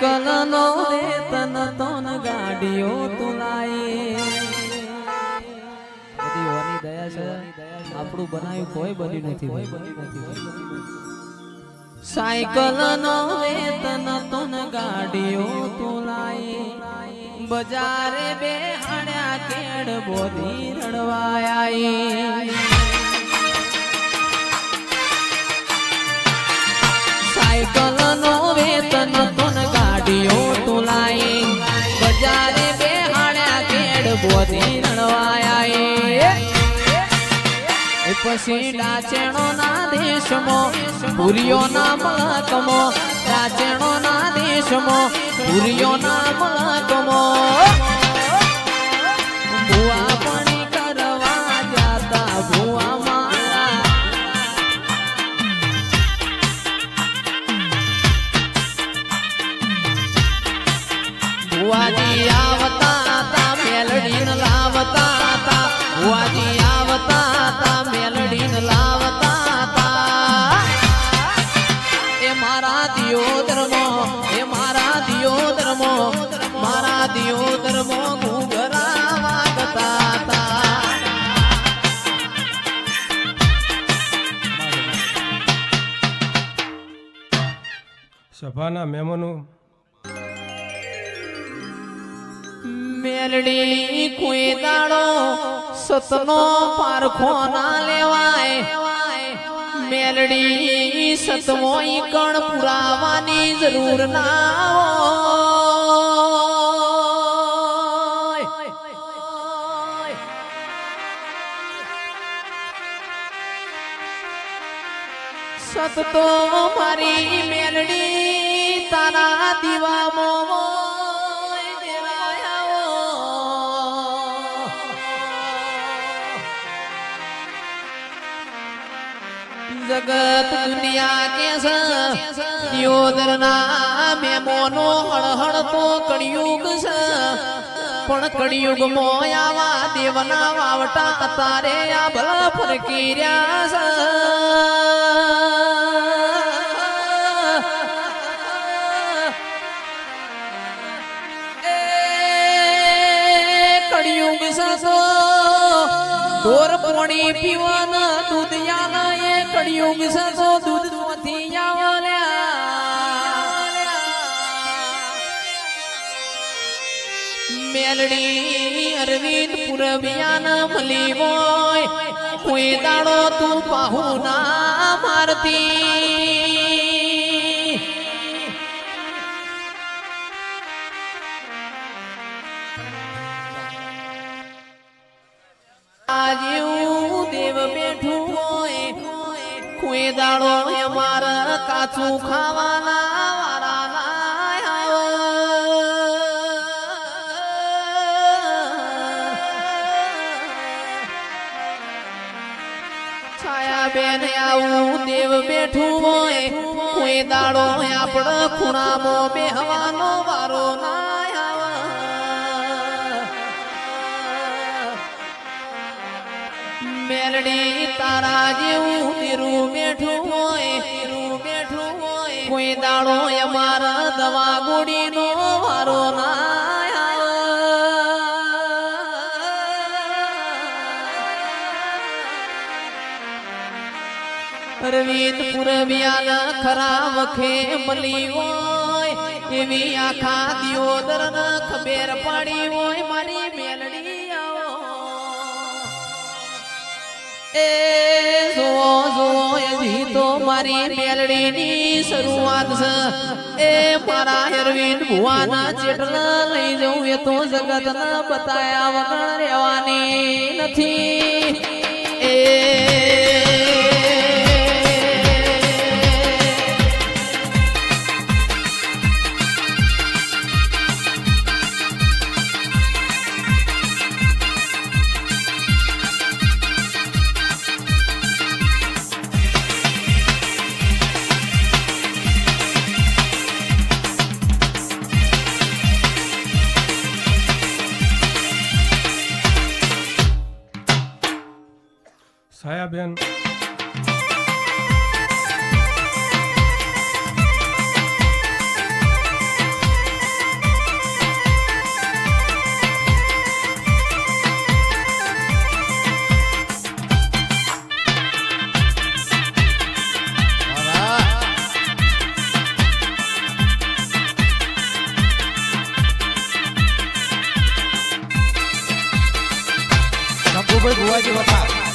cycle નો વેતન તો ન ગાડીઓ તુલાય બધી ઓની દયા છે આપણું બનાવ્યું કોઈ બની નથી સાયકલ નો વેતન તો ન ગાડીઓ તુલાય બજારે બેહાડ્યા કેડ બોધી રડવાય સાયકલ નો વેતન તો ન ગાડીઓ તુલાય બજારે બેહાડ્યા કેડ બોધી રડવાય પછી ડાચેણો ના દેશમાં પુરીઓ ના મલકમો ડાચેણો ના દેશમાં પુરીઓ ના મલકમો ભુવા પાણી કરવા જાતા ભુવા મારા ભુવાજી આવતા તા મેલડીન લાવતા તા ભુવાજી આવતા તા મેલડીન લાવતા તા એ મારા દિયોદરમો મારા દિયોદરમો ઘૂઘરા વાગતા તા સભાના મહેમાનો મેલડી કોઈ દાડો સતનો પારખો ના લેવાય મેલડી સતમો કણ પુરાવાની જરૂર ના હોય સત તો મારી મેલડી તારા દીવામાં जगत दुनिया के दियोदर ना मेमोनो हड़ तो कड़ियुग पण कड़ियुग मोयावा देवना वावटा कतारे या भल फरकी कड़ियुग सो दौर पानी पीवाना दूध याना ये कड़ियुग सो दूध मोती मेलडी अरविंद पुरबियान मली बोय कोई दाड़ो तू पाहू ना मारती आज देव बैठू होए कोई दाड़ो हमारा काचू खावाना वारा ना छाया बेन आऊ देव बैठू होए कोई दाड़ो आपण खुणा मो बेहवानो वारो ना मेलडी तारा जेवू तेरू बेठू होए कोई दाड़ो हमारा दवा गोड़ी नो वारो ना अरविंद पुरबियाना खरा वखे मली होय एवी आखा दियोदर न खबेर पाड़ी होय मारी मेलडी जो जी तो मारी मेलडी नी शुरुआत से ए मारा अरविंद भुवाना चेटला लई जाऊं ये तो जगत न बताया वगण रेवानी नथी સાયાબેન કોઈ ભુવાજી વખા